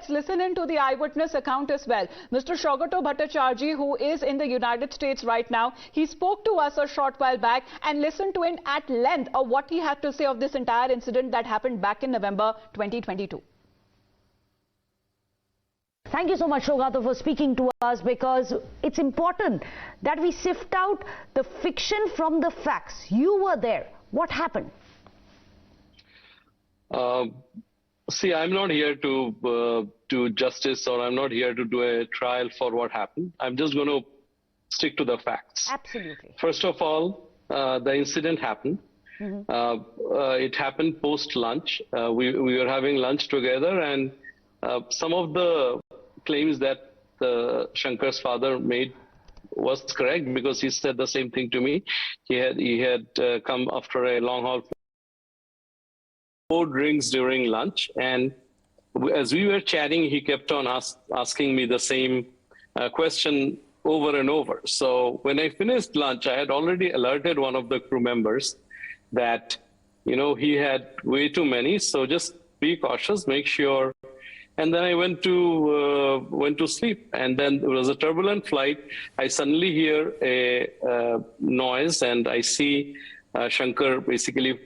let's listen into the eyewitness account as well. Mr. Sugata Bhattacharjee, who is in the United States right now, he spoke to us a short while back and listened to him at length of what he had to say of this entire incident that happened back in November 2022. Thank you so much, Sugata, for speaking to us, because it's important that we sift out the fiction from the facts. You were there. What happened? See, I'm not here to do justice, or I'm not here to do a trial for what happened. I'm just going to stick to the facts. Absolutely. First of all, the incident happened. It happened post-lunch. We were having lunch together, and some of the claims that Shankar's father made was correct, because he said the same thing to me. He had come after a long haul, 4 drinks during lunch, and as we were chatting, he kept on asking me the same question over and over. So when I finished lunch, I had already alerted one of the crew members that, he had way too many, so just be cautious, make sure. And then I went to sleep. And then there was a turbulent flight. I suddenly hear a noise, and I see Shankar basically,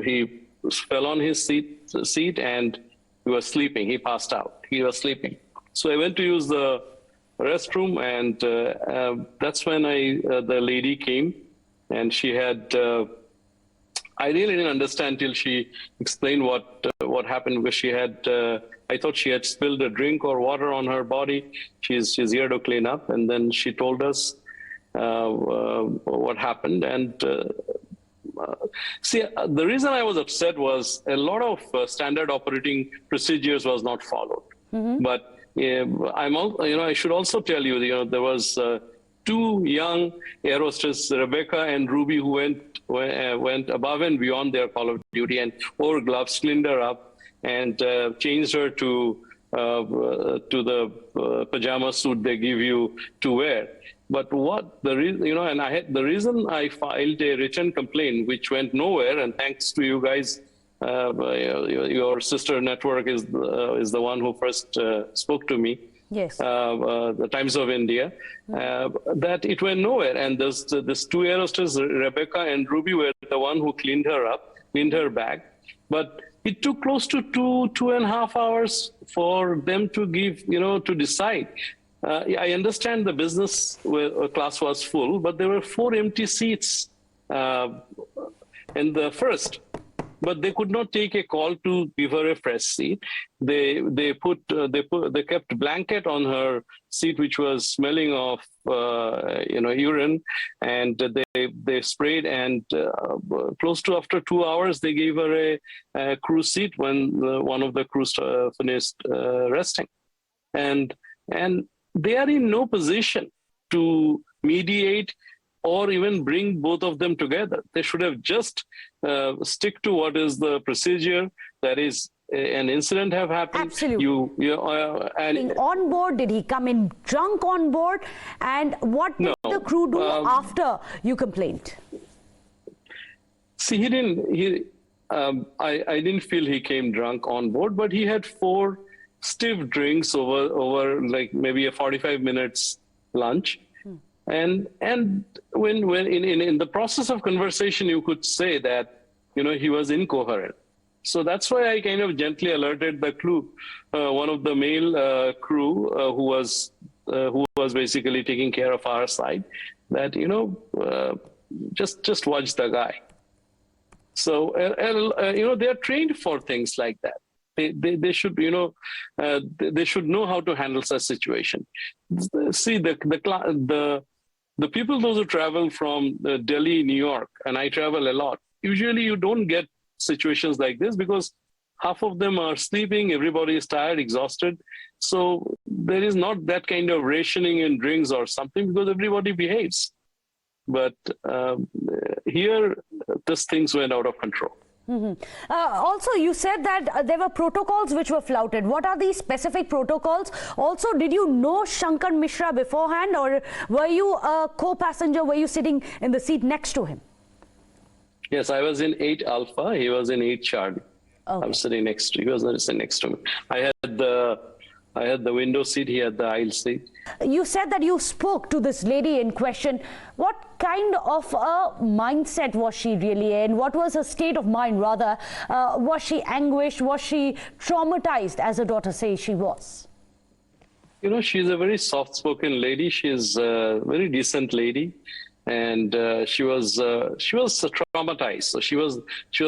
he fell on his seat and he was sleeping. He passed out. He was sleeping. So I went to use the restroom, and that's when the lady came, and she had. I really didn't understand till she explained what happened, because she had. I thought she had spilled a drink or water on her body. She's here to clean up, and then she told us what happened. And see, the reason I was upset was a lot of standard operating procedures was not followed. But I should also tell you, there was 2 young air hostesses, Rebecca and Ruby, who went above and beyond their call of duty and wore gloves, cleaned her up, and changed her to the pajama suit they give you to wear. But the reason I filed a written complaint, which went nowhere, and thanks to you guys, your sister network is the one who first spoke to me. Yes. The Times of India, that it went nowhere. And this 2 air hostesses, Rebecca and Ruby, were the one who cleaned her up, cleaned her bag. But it took close to 2.5 hours for them to to decide. I understand the business class was full, but there were 4 empty seats in the first. But they could not take a call to give her a fresh seat. They kept blanket on her seat, which was smelling of urine, and they sprayed. And close to after 2 hours, they gave her a crew seat when one of the crew finished resting, and they are in no position to mediate or even bring both of them together. They should have just stick to what is the procedure. That is, an incident have happened. Absolutely. And on board, did he come in drunk on board? And what did the crew do after you complained? See, he didn't. I didn't feel he came drunk on board, but he had 4 stiff drinks over like maybe a 45 minutes lunch. And when in the process of conversation, you could say that he was incoherent. So that's why I kind of gently alerted the crew, one of the male crew who was basically taking care of our side, that just watch the guy. So they are trained for things like that. They should they should know how to handle such situation. See, the people, those who travel from Delhi, New York, and I travel a lot, usually you don't get situations like this, because half of them are sleeping, everybody is tired, exhausted. So there is not that kind of rationing in drinks or something, because everybody behaves. But here, these things went out of control. Also, you said that there were protocols which were flouted. What are these specific protocols? Also, did you know Shankar Mishra beforehand, or were you a co-passenger? Were you sitting in the seat next to him? Yes, I was in 8 Alpha. He was in 8 Charlie. Okay. I was sitting next to. He was sitting next to me. I had the I had the window seat, he had the aisle seat. You said that you spoke to this lady in question. What kind of a mindset was she really in? What was her state of mind, rather? Was she anguished? Was she traumatized, as her daughter says she was? You know, she's a very soft-spoken lady. She's a very decent lady, and she was traumatized. So she was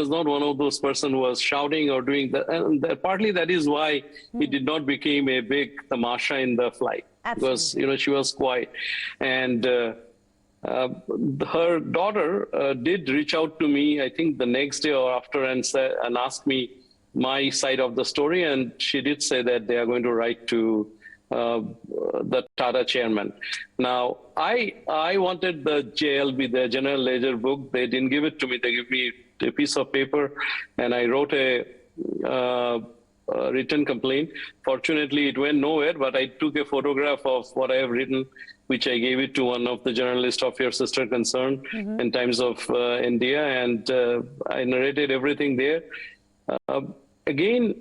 not one of those person who was shouting or doing that. And partly that is why it did not become a big tamasha in the flight. Absolutely. Because she was quiet, and her daughter did reach out to me, I think the next day or after, and asked me my side of the story, and she did say that they are going to write to the Tata chairman. Now, I wanted the JLB, the General Ledger book. They didn't give it to me. They gave me a piece of paper, and I wrote a written complaint. Fortunately, it went nowhere, but I took a photograph of what I have written, which I gave it to one of the journalists of your sister concern in Times of India, and I narrated everything there. Again,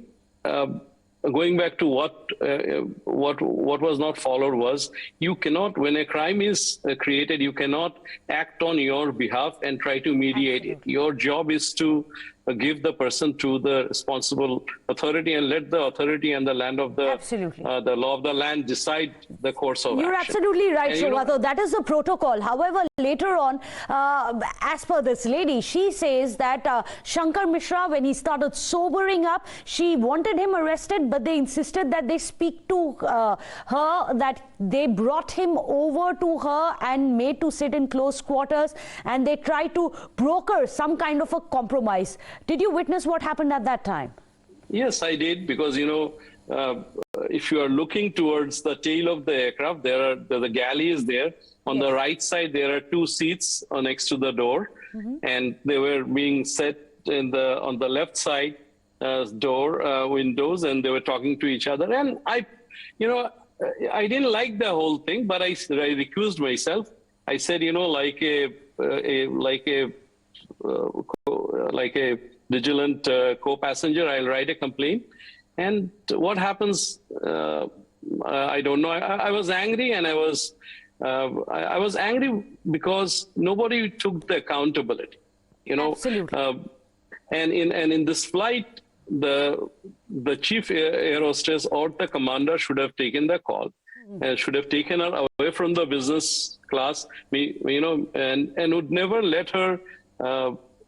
going back to what was not followed was, you cannot, when a crime is created, you cannot act on your behalf and try to mediate it. Your job is to give the person to the responsible authority and let the authority and the land of the the law of the land decide the course of You're action. absolutely right, Sugata. That is the protocol. However, later on, as per this lady, she says that Shankar Mishra, when he started sobering up, she wanted him arrested, but they insisted that they speak to her, that they brought him over to her and made to sit in close quarters, and they tried to broker some kind of a compromise. Did you witness what happened at that time? Yes, I did, because if you are looking towards the tail of the aircraft, the galley is there. On the right side, there are two seats next to the door, and they were being set on the left side door windows, and they were talking to each other. And I didn't like the whole thing, but I recused myself. I said, like a vigilant co-passenger, I'll write a complaint. And what happens, I don't know. I was angry, and I was angry because nobody took the accountability, Absolutely. And in this flight, the chief air hostess or the commander should have taken the call, and should have taken her away from the business class, and would never let her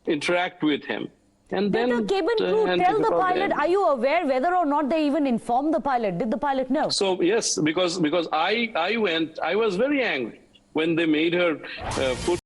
interact with him. And Did the cabin crew tell the pilot, are you aware whether or not they even informed the pilot? Did the pilot know? So yes, because I was very angry when they made her put